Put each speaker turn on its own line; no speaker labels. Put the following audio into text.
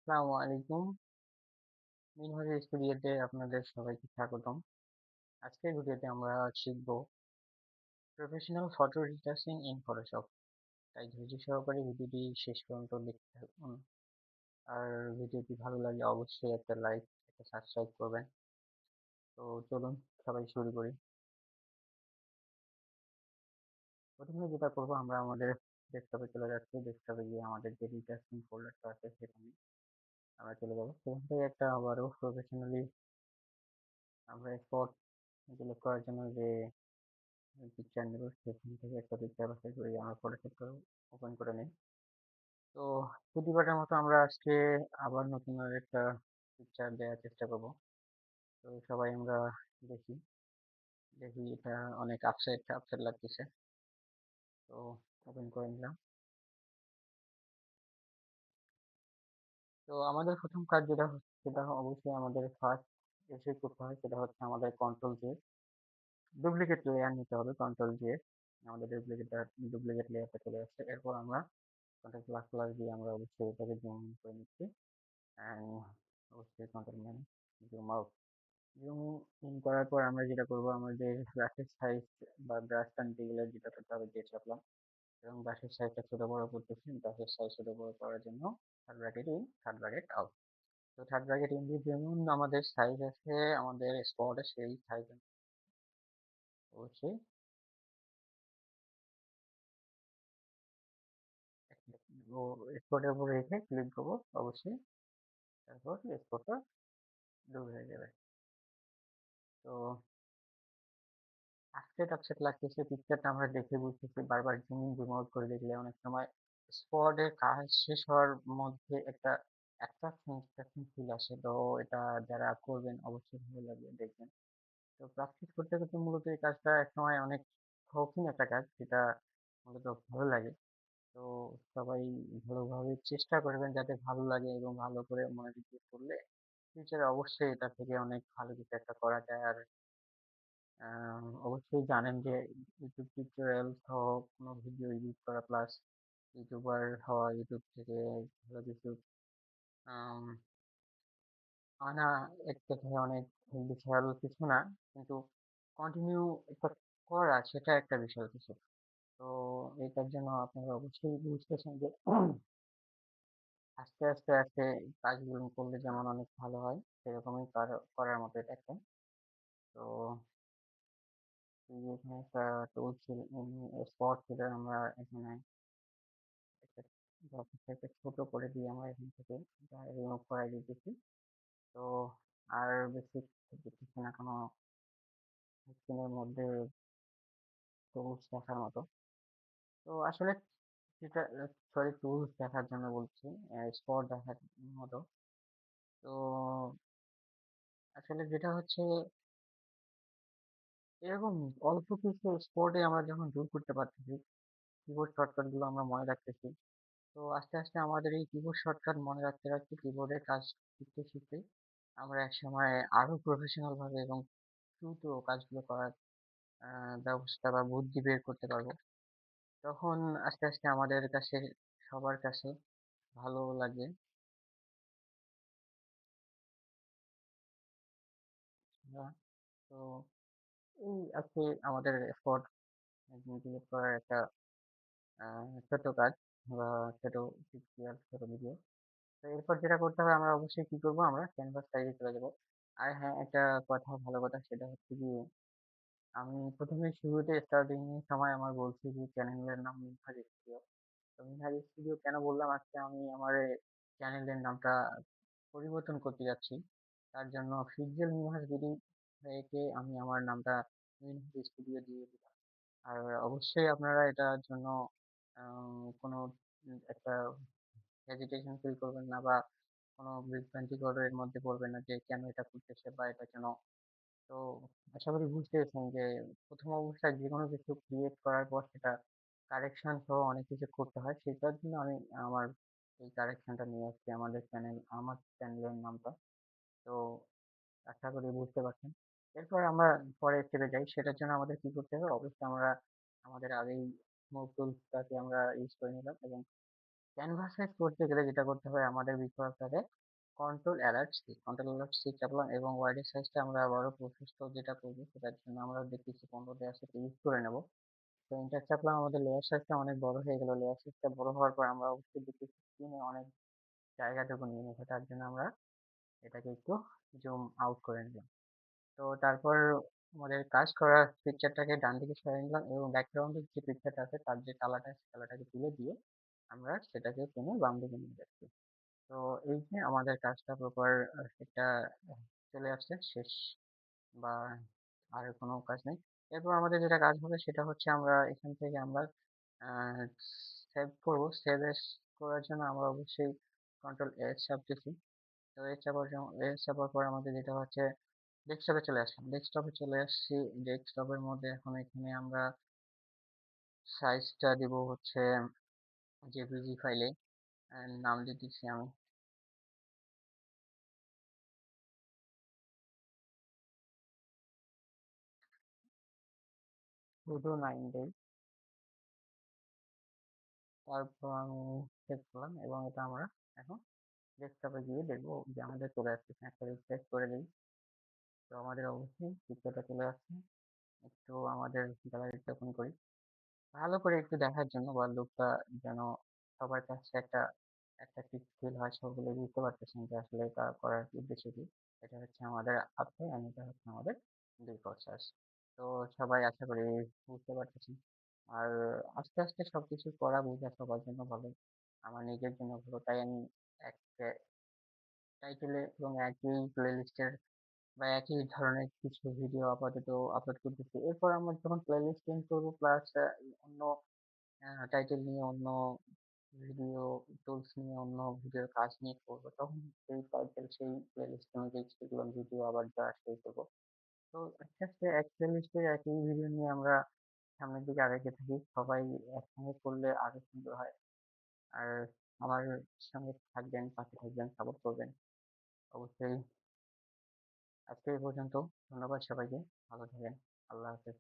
আসসালামু আলাইকুম। মিনহাজ স্টুডিওতে আপনাদের সবাইকে স্বাগতম। আজকের ভিডিওতে আমরা শিখব professional photo retouching in Photoshop. তাই ধৈর্য সহকারে ভিডিওটি শেষ পর্যন্ত দেখতে থাকুন। আর ভিডিওটি ভালো লাগলে অবশ্যই একটা লাইক, একটা সাবস্ক্রাইব করবেন। তো চলুন সবাই শুরু করি। প্রথমে যেটা করব, আমরা আমাদের ডেস্কটপে চলে যাচ্ছি। ডেস্কটপে গিয়ে আমাদের যে রিটাচিং ফোল্ডারটা আছে সেখানে আমরা চলে যাবো। সেখান থেকে একটা আবারও প্রফেশনালি আমরা স্পট সিলেক্ট করার জন্য যে পিকচার নেব, সেখান থেকে একটা পিকচার বাছাই করে আমরা ফটোশপটা ওপেন করে নিই। তো প্রতিবারের মতো আমরা আজকে আবার নতুন আর একটা পিকচার দেওয়ার চেষ্টা করব। তো সবাই আমরা দেখি দেখি এটা অনেক আপসেট আপসেট লাগতেছে। তো ওপেন করে নিলাম। তো আমাদের প্রথম কাজ সেটা অবশ্যই আমাদের ফার্স্ট এসে করতে হয়, সেটা হচ্ছে আমাদের কন্ট্রোল জে ডুপ্লিকেট লেয়ার নিতে হবে। কন্ট্রোল জে আমাদের ডুপ্লিকেট লেয়ারটা চলে আসছে। এরপর আমরা কন্ট্রোল প্লাস প্লাস দিয়ে আমরা অবশ্যই এটাকে জুম ইন করে নিচ্ছি। অ্যান্ড অবশ্যই control man zoom out. Zoom in করার পর আমরা যেটা করব, আমাদের ব্রাশের সাইজ বা ব্রাশ টানতে গেলে যেটা করতে হবে, যে চাপলাম এবং ব্রাশের সাইজটা ছোট বড় করতেছি। ব্রাশের সাইজ ছোট বড় করার জন্য third bracket in, third bracket out. তো থার্ড ব্র্যাকেট ইন দিয়ে যেমন আমাদের সাইজ আছে আমাদের স্পটে, সেই সাইজ অবশ্যই ও স্পটের উপর রেখে ক্লিক করবো অবশ্যই। তারপর স্পটটা দূর হয়ে যাবে। তো আপসেট আপসেট লাগতেছে পিকচারটা, আমরা দেখে বুঝতেছি। বারবার জুম ইন জুম আউট করে দেখলে অনেক সময় স্পটের কাজ শেষ হওয়ার মধ্যে একটা অ্যাট্রাকশন ফিল আসে। তো এটা যারা করবেন অবশ্যই ভালো লাগবে, দেখবেন। তো প্র্যাকটিস করতে করতে মূলত এই কাজটা একসময় অনেক শৌখিন একটা কাজ, যেটা মূলত ভালো লাগে। তো সবাই ভালোভাবে চেষ্টা করবেন যাতে ভালো লাগে, এবং ভালো করে মনোযোগ দিয়ে করলে ফিউচারে অবশ্যই এটা থেকে অনেক ভালো কিছু একটা করা যায়। আর অবশ্যই জানেন যে ইউটিউব টিউটোরিয়াল সহ কোনো ভিডিও এডিট করা প্লাস ইউটিউবার হওয়া, ইউটিউব থেকে ভালো কিছু আম, আনা এক কথায় অনেক বিশাল কিছু না, কিন্তু কন্টিনিউ একটা করা সেটা একটা বিশাল কিছু। তো এটার জন্য আপনারা অবশ্যই বুঝতেছেন যে আস্তে আস্তে আস্তে কাজগুলো করলে যেমন অনেক ভালো হয়, সেরকমই করার মতো এটা একটা। তো এই যে এখানে একটা টুল ছিল, স্পট ছিল, আমরা এখানে একটা একটা ছোট করে দিয়ে আমরা এখান থেকে রিমুভ করাই দিতেছি। তো আর বেশি দেখতেছি না কোনো স্ক্রিনের মধ্যে টুলস দেখার মতো। তো আসলে সেটা, সরি, টুলস দেখার জন্য বলছি, স্পট দেখার মতো। তো আসলে যেটা হচ্ছে এরকম অল্প কিছু স্পটে আমরা যখন দূর করতে পারতেছি, কিবোর্ড শর্টকাট গুলো আমরা মনে রাখতেছি। তো আস্তে আস্তে আমাদের এই কিবোর্ড শর্টকাট মনে রাখতে রাখতে, কিবোর্ডের কাজ শিখতে শিখতে আমরা একসময় আরো প্রফেশনাল ভাবে এবং দ্রুত কাজগুলো করার ব্যবস্থা বা বুদ্ধি বের করতে পারবো। তখন আস্তে আস্তে আমাদের কাছে, সবার কাছে ভালো লাগবে। আহ, তো এই আজকে আমাদের স্পট ডিলিট করার একটা ছোট কাজ বা ছোট টিউটোরিয়াল, ছোট ভিডিও। তো এরপর যেটা করতে হবে, আমরা অবশ্যই কি করবো, আমরা ক্যানভাস সাইজে চলে যাবো। আর হ্যাঁ, একটা কথা, ভালো কথা, সেটা হচ্ছে কি, আমি প্রথমে শুরুতে স্টার্টিং এর সময় আমার বলছি যে চ্যানেলের নাম মিনহাজ স্টুডিও। তো মিনহাজ স্টুডিও কেন বললাম, আজকে আমি আমার চ্যানেলের নামটা পরিবর্তন করতে যাচ্ছি। তার জন্য ফিজিক্যাল মিনহাজ বিডি থেকে আমি আমার নামটা মিনহাজ স্টুডিও দিয়ে দিলাম। আর অবশ্যই আপনারা এটার জন্য কোনো একটা হেজিটেশন ফিল করবেন না, বা কোনো বিভ্রান্তিকরের মধ্যে পড়বেন না যে কেন এটা করতেছে বা এটা কেন। তো আশা করি বুঝতে পেরেছেন যে প্রথম অবস্থায় যে কোনো কিছু ক্রিয়েট করার পর সেটা কারেকশন সহ অনেক কিছু করতে হয়। সেটার জন্য আমি আমার এই কারেকশনটা নিয়ে আসছি আমার চ্যানেলের নামটা। তো আশা করি বুঝতে পারছেন। এরপর আমরা পরের স্টেপে যাই। সেটার জন্য আমাদের কি করতে হবে, অবশ্যই আমরা আমাদের আগেই স্মোক টুলসটাকে আমরা ইউজ করে নিলাম, এবং ক্যানভাস সাইজ করতে গেলে যেটা করতে হয় আমাদের বিফোর আকারে কন্ট্রোল অ্যালার্ট সি চাপলাম এবং ওয়ার্ডের সাইজটা আমরা আবারও প্রসেসটা যেটা করবো সেটার জন্য আমরা দেখতেছি 15 দেওয়া সেটা ইউজ করে নেব। তো এন্টার চাপলাম, আমাদের লেয়ার সাইজটা অনেক বড় হয়ে গেল। লেয়ার সাইজটা বড় হওয়ার পর আমরা অবশ্যই দেখতেছি স্ক্রিনে অনেক জায়গাটুকু নিয়ে নিয়েছে, তার জন্য আমরা এটাকে একটু জুম আউট করে নিলাম। তো তারপর আমাদের কাজ করা পিকচারটাকে ডান দিকে সরিয়ে নিলাম এবং ব্যাকগ্রাউন্ডের যে পিকচারটা আছে তার যে কালারটা আছে কালারটাকে তুলে দিয়ে আমরা সেটাকে টেনে বাম দিকে নিয়ে যাচ্ছি। তো এই যে আমাদের কাজটা প্রপার একটা চলে আসছে শেষ, বা আর কোনো কাজ নেই। এরপর আমাদের যেটা কাজ হবে সেটা হচ্ছে আমরা এখান থেকে আমরা সেভ করবো। সেভ এস করার জন্য আমরা অবশ্যই কন্ট্রোল এস চাপতেছি। তো এস চাপার পর আমাদের যেটা হচ্ছে ডেস্কটপে চলে আসলাম। ডেস্কটপে চলে আসছি। ডেস্কটপের মধ্যে এখন এখানে আমরা সাইজটা দিব হচ্ছে জেপিজি ফাইলে, নাম দিতেছি আমি শুধু 9 days। তারপর আমি সেভ করলাম এবং এটা আমরা এখন ডেস্কটপে গিয়ে দেখবো যে আমাদের চলে আসছে। একটা রিফ্রেশ করে দিই। তো আমাদের অবশ্যই পিকচারটা চলে আসছে। একটু আমাদের গ্যালারিটা ওপেন করি ভালো করে একটু দেখার জন্য, বা লুকটা যেন সবার কাছে একটা অ্যাট্রাকটিভ ফিল হয়, সকলে বুঝতে পারতেছেন যে আসলে এটা করার উদ্দেশ্য কি। এটা হচ্ছে আমাদের আপে আর এটা হচ্ছে আমাদের ডিফল্ট সার্চ। তো সবাই আশা করি বুঝতে পারতেছেন। আর আস্তে আস্তে সবকিছু করা বোঝা সবার জন্য ভালো, আমার নিজের জন্য ভালো। তাই আমি এক টাইটেলে এবং একই প্লেলিস্টের বা একই ধরনের কিছু ভিডিও আপাতত আপলোড করতেছি। এরপর আমরা যখন প্লেলিস্ট চেঞ্জ করবো প্লাস অন্য টাইটেল নিয়ে অন্য ভিডিও টুলস নিয়ে অন্য ভিডিওর কাজ নিয়ে করবো, তখন সেই টাইটেল সেই প্লেলিস্ট অনুযায়ী সেগুলো ভিডিও আবার দেওয়া শুরু করবো। তো আস্তে আস্তে এক প্লেলিস্টে একই ভিডিও নিয়ে আমরা সামনের দিকে আগাতে থাকি। সবাই একসঙ্গে করলে আরো সুন্দর হয়। আর আমার সঙ্গে থাকবেন, পাশে থাকবেন, সাপোর্ট করবেন অবশ্যই। আজকে এই পর্যন্ত। ধন্যবাদ সবাইকে। ভালো থাকেন। আল্লাহ হাফেজ।